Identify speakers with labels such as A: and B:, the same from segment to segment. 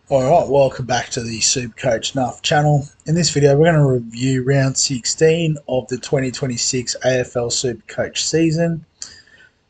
A: Alright, welcome back to the SuperCoach Nuff channel. In this video, we're going to review round 16 of the 2026 AFL SuperCoach season.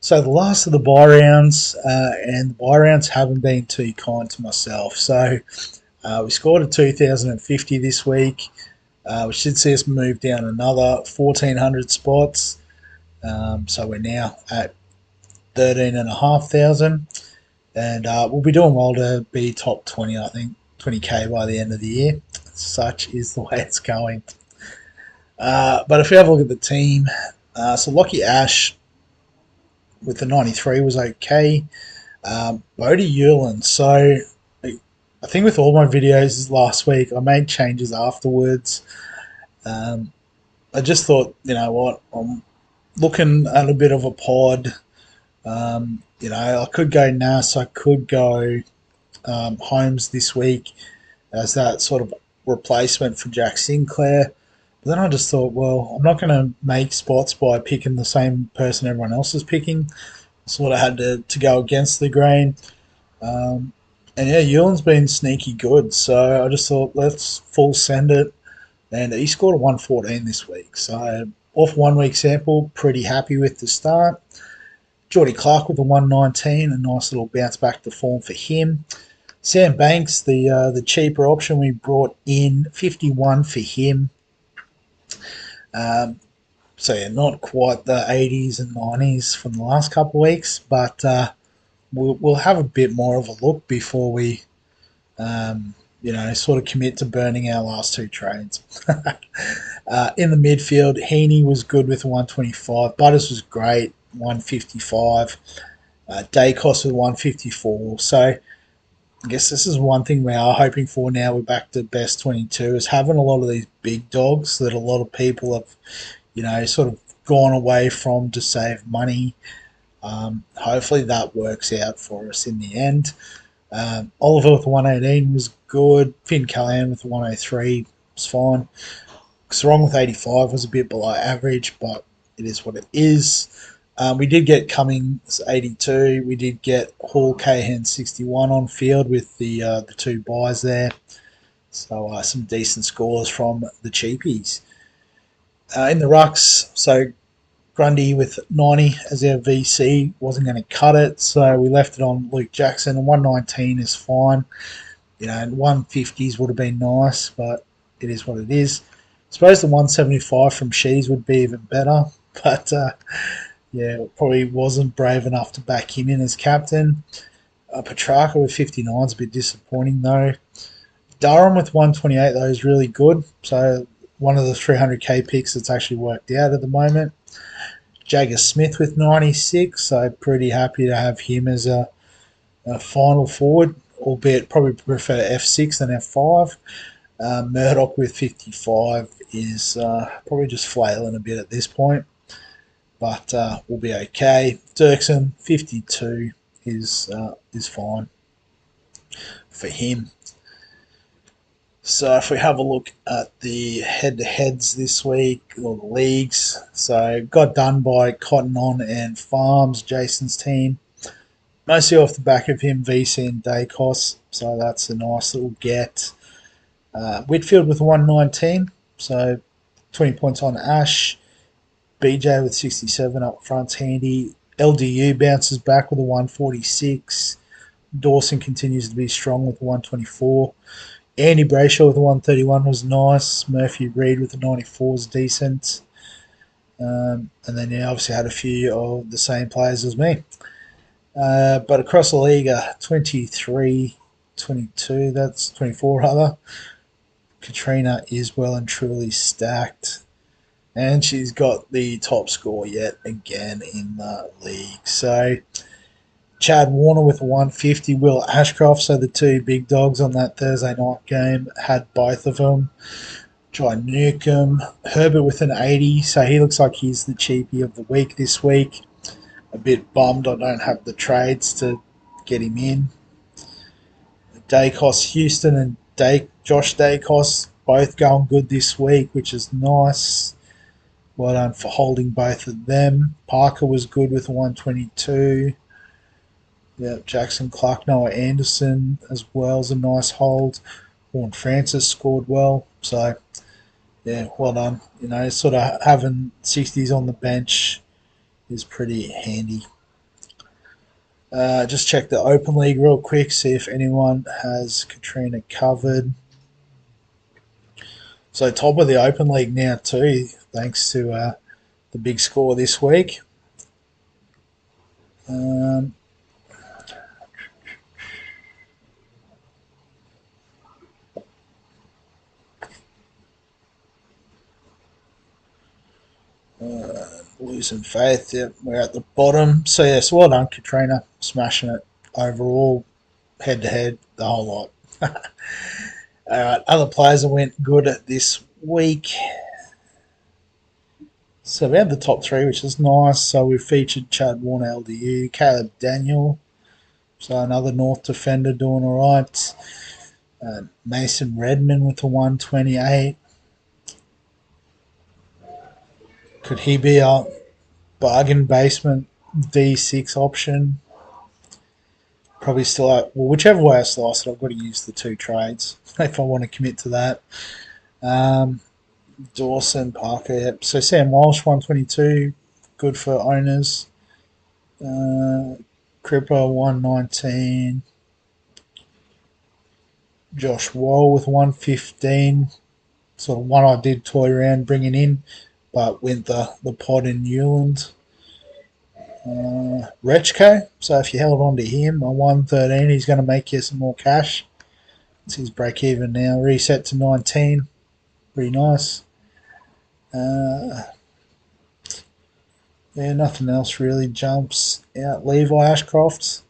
A: So the last of the bye rounds, and the bye rounds haven't been too kind to myself. So we scored a 2,050 this week, which should see us move down another 1,400 spots. So we're now at 13,500. And we'll be doing well to be top 20, I think, 20k by the end of the year. Such is the way it's going. But if you have a look at the team, so Lockie Ash with the 93 was okay. Bodie Hewlin. So I think with all my videos last week, I made changes afterwards. I just thought, you know what, I'm looking at a bit of a pod. You know, I could go Nass, I could go Holmes this week as that sort of replacement for Jack Sinclair. But then I just thought, well, I'm not going to make spots by picking the same person everyone else is picking. Sort of had to go against the grain. And yeah, Hewlin's been sneaky good. So I just thought, let's full send it. And he scored a 114 this week. So off 1 week sample, pretty happy with the start. Geordie Clark with a 119, a nice little bounce back to form for him. Sam Banks, the cheaper option we brought in, 51 for him. So yeah, not quite the 80s and 90s from the last couple of weeks, but we'll have a bit more of a look before we, you know, sort of commit to burning our last two trades. In the midfield, Heaney was good with a 125. Butters was great. 155, Dacos with 154. So I guess this is one thing we are hoping for now. We're back to best 22, is having a lot of these big dogs that a lot of people have, you know, sort of gone away from to save money. Hopefully that works out for us in the end. Oliver with 118 was good. Finn Callahan with 103 was fine. Sarong with 85 was a bit below average, but it is what it is. We did get Cummings 82. We did get Hall Cahan 61 on field with the two buys there. So some decent scores from the cheapies. In the rucks, so Grundy with 90 as our VC wasn't going to cut it, so we left it on Luke Jackson. And 119 is fine. You know, 150s would have been nice, but it is what it is. I suppose the 175 from Shees would be even better, but yeah, probably wasn't brave enough to back him in as captain. Petrarca with 59 is a bit disappointing though. Durham with 128 though is really good. So one of the 300k picks that's actually worked out at the moment. Jagger Smith with 96, so pretty happy to have him as a final forward, albeit probably prefer F6 than F5. Murdoch with 55 is probably just flailing a bit at this point, but we'll be okay. Dirksen 52 is fine for him. So if we have a look at the head-to-heads this week, or the leagues, so got done by Cotton On and Farms, Jason's team. Mostly off the back of him, VC and Dacos, so that's a nice little get. Whitfield with 119, so 20 points on Ash. BJ with 67 up front's handy. LDU bounces back with a 146. Dawson continues to be strong with a 124. Andy Brayshaw with a 131 was nice. Murphy Reed with a 94 is decent. And then you obviously had a few of the same players as me. But across the league, 23, 22, that's 24 rather. Katrina is well and truly stacked. And she's got the top score yet again in the league. So Chad Warner with a 150, Will Ashcroft, so the two big dogs on that Thursday night game, had both of them. Jai Newcomb, Herbert with an 80, so he looks like he's the cheapie of the week this week. A bit bummed I don't have the trades to get him in. Dacos Houston and Josh Dacos both going good this week, which is nice. Well done for holding both of them. Parker was good with 122. Yeah, Jackson Clark, Noah Anderson as well as a nice hold. Warren Francis scored well. So, yeah, well done. Sort of having 60s on the bench is pretty handy. Just check the Open League real quick, see if anyone has Katrina covered. So top of the Open League now too, thanks to the big score this week. Um, losing faith, yep, we're at the bottom. So yes, well done, Katrina, smashing it overall, head to head, the whole lot. All right, other players that went good this week. So we have the top three, which is nice. So we've featured Chad Warner, LDU, Caleb Daniel, so another North defender doing all right. Mason Redman with a 128. Could he be a bargain basement D6 option? Probably still out. Well, whichever way I slice it, I've got to use the two trades if I want to commit to that. Dawson, Parker, yep. So Sam Walsh, 122. Good for owners. Cripper, 119. Josh Wall with 115. Sort of one I did toy around bringing in, but went the pod in Newland. Rechko, so if you held on to him on 113, he's going to make you some more cash. It's his break even now. Reset to 19. Pretty nice. Yeah, nothing else really jumps out. Levi Ashcroft,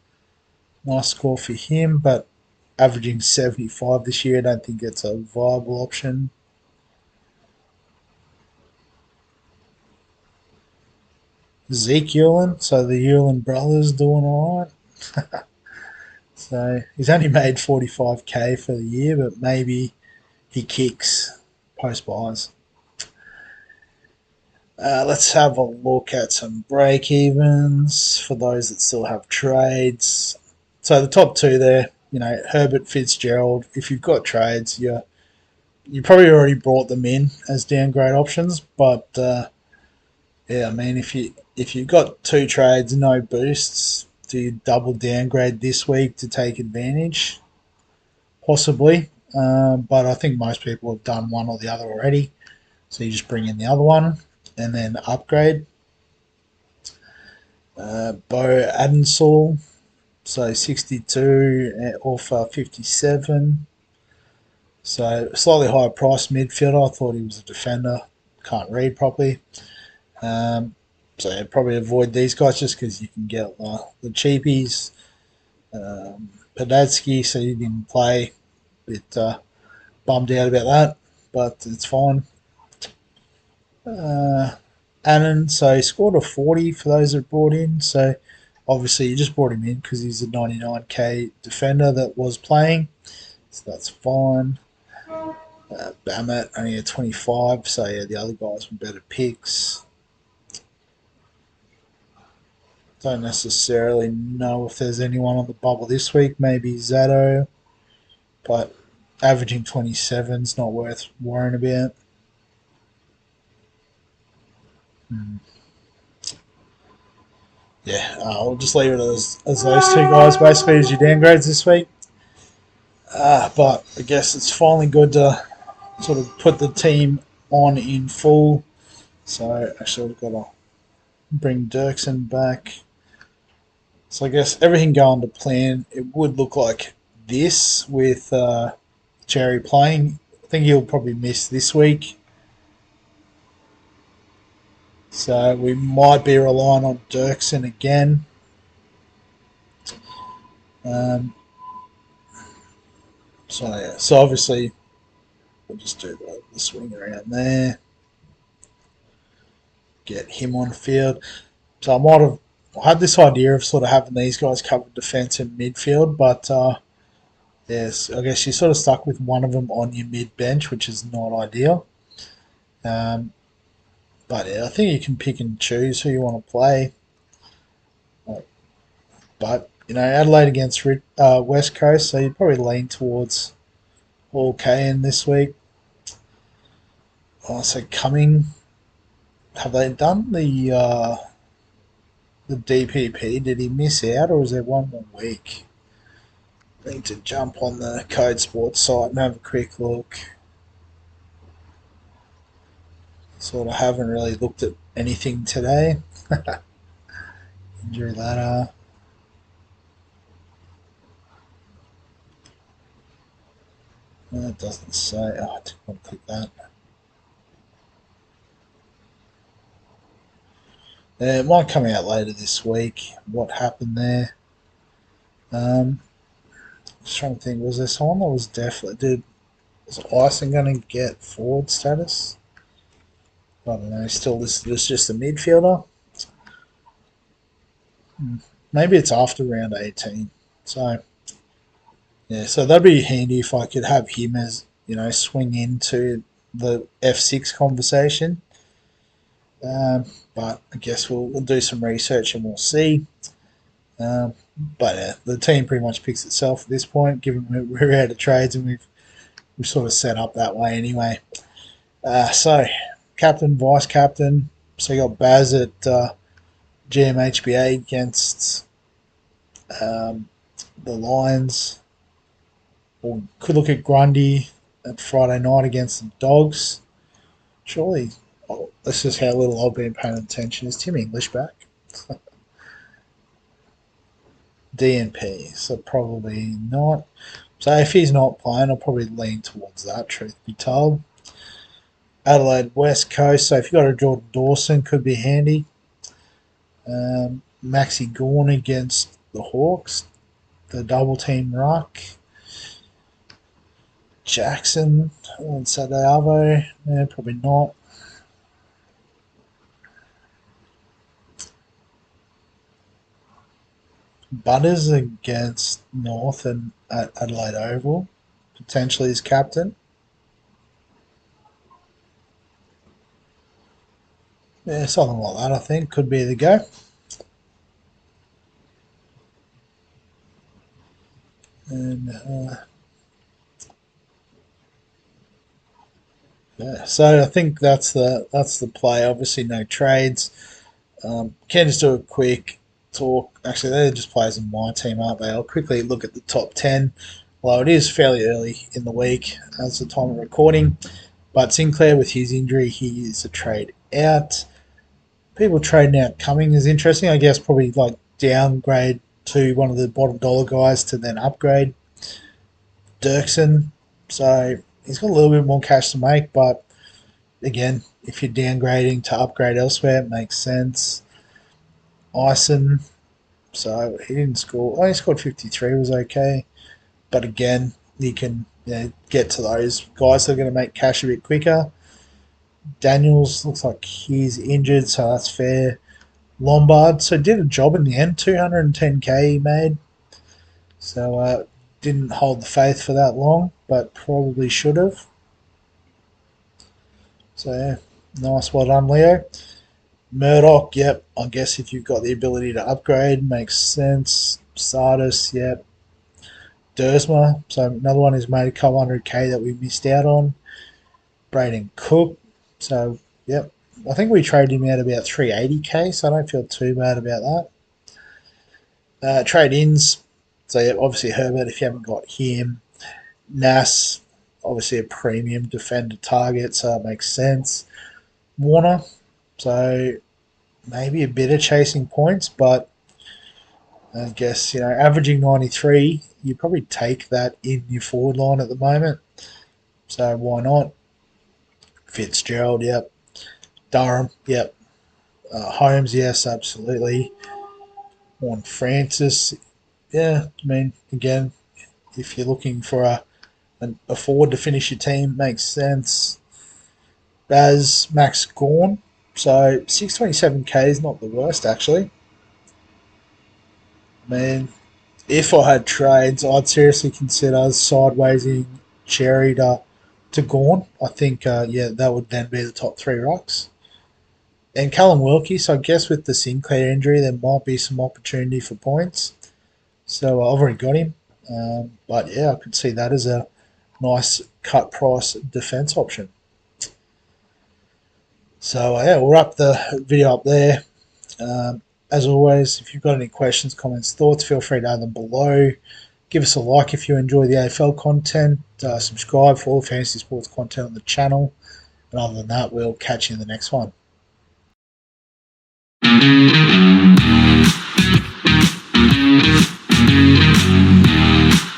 A: nice score for him, but averaging 75 this year, I don't think it's a viable option. Zeke Ewan, so the Ewan brothers doing all right. So he's only made 45k for the year, but maybe he kicks post buys. Let's have a look at some break evens for those that still have trades. So the top two there, Herbert Fitzgerald. If you've got trades, you probably already brought them in as downgrade options, but yeah, I mean if you've got two trades, no boosts, do you double downgrade this week to take advantage? Possibly, but I think most people have done one or the other already. So you just bring in the other one and then upgrade. Bo Adensall, so 62 off 57. So slightly higher price midfielder. I thought he was a defender. Can't read properly. So yeah, probably avoid these guys just because you can get the cheapies. Padadsky, so he didn't play. Bit bummed out about that, but it's fine. Annan, so he scored a 40 for those that brought in. So obviously you just brought him in because he's a 99k defender that was playing. So that's fine. Bammett only a 25. So yeah, the other guys were better picks. Don't necessarily know if there's anyone on the bubble this week. Maybe Zato, but averaging 27 is not worth worrying about. Yeah, I'll just leave it as those two guys basically as your downgrades this week. But I guess it's finally good to sort of put the team on in full. So actually, I've got to bring Dirksen back. So I guess everything going to plan. It would look like this with Cherry playing. I think he'll probably miss this week. So we might be relying on Dirksen again. So obviously we'll just do the swing around there. Get him on field. So I might have had this idea of sort of having these guys cover defence and midfield, but yes, I guess you're sort of stuck with one of them on your mid bench, which is not ideal. But yeah, I think you can pick and choose who you want to play. But Adelaide against West Coast, so you'd probably lean towards Hall Caine this week. Also coming, have they done the DPP? Did he miss out, or is there one more week? I need to jump on the Code Sports site and have a quick look. Sort of haven't really looked at anything today. Injury ladder. No, it doesn't say. Oh, I didn't want to click that. It might come out later this week. What happened there? Just trying to think. Was there someone that was definitely was Ison going to get forward status? I don't know. Still listed as just a midfielder. Maybe it's after round 18. So yeah, so that'd be handy if I could have him as swing into the F6 conversation. But I guess we'll do some research and we'll see. But the team pretty much picks itself at this point, given we're out of trades and we've sort of set up that way anyway. So captain, vice captain. So you got Baz at GMHBA against the Lions. Or could look at Grundy at Friday night against the Dogs. Surely, that's just how little I've been paying attention. Is Tim English back? DNP, so probably not. So if he's not playing, I'll probably lean towards that, truth be told. Adelaide West Coast, so if you've got a Jordan Dawson, could be handy. Maxi Gawn against the Hawks, the double team ruck. Jackson and Sadavo, probably not. Butters against North and at Adelaide Oval, potentially as captain. Yeah, something like that, I think, could be the go. And yeah, so I think that's the play. Obviously, no trades. Can just do a quick talk. Actually, they're just players in my team, aren't they? I'll quickly look at the top 10. Well, it is fairly early in the week as the time of recording. But Sinclair, with his injury, he is a trade out. People trading out coming is interesting. I guess probably like downgrade to one of the bottom dollar guys to then upgrade Dirksen. So he's got a little bit more cash to make, but again, if you're downgrading to upgrade elsewhere, it makes sense. Ison, so he didn't score. Oh, he scored 53, was okay. But again, you can get to those guys that are going to make cash a bit quicker. Daniels looks like he's injured, so that's fair. Lombard, so did a job in the end, 210k he made. So didn't hold the faith for that long, but probably should have. So yeah, nice, well done, Leo. Murdoch, yep. I guess if you've got the ability to upgrade, makes sense. Sardis, yep. Dersma, so another one who's made a couple 100k that we missed out on. Braden Cook, so yep. I think we traded him out about 380k, so I don't feel too bad about that. Trade ins, so yeah, obviously Herbert if you haven't got him. Nas, obviously a premium defender target, so it makes sense. Warner, so maybe a bit of chasing points, but I guess averaging 93, you probably take that in your forward line at the moment. So why not? Fitzgerald, yep. Durham, yep. Holmes, yes, absolutely. Warren Francis, yeah. I mean, again, if you're looking for a forward to finish your team, makes sense. Baz, Max Gawn, so 627k is not the worst actually. I mean, if I had trades, I'd seriously consider sidewaysing Cherry to Gawn. I think, that would then be the top three rucks. And Callum Wilkie, so I guess with the Sinclair injury, there might be some opportunity for points. So I've already got him. But yeah, I could see that as a nice cut price defence option. So yeah, we'll wrap the video up there. As always, if you've got any questions, comments, thoughts, feel free to add them below. Give us a like if you enjoy the AFL content. Subscribe for all the fantasy sports content on the channel. And other than that, we'll catch you in the next one.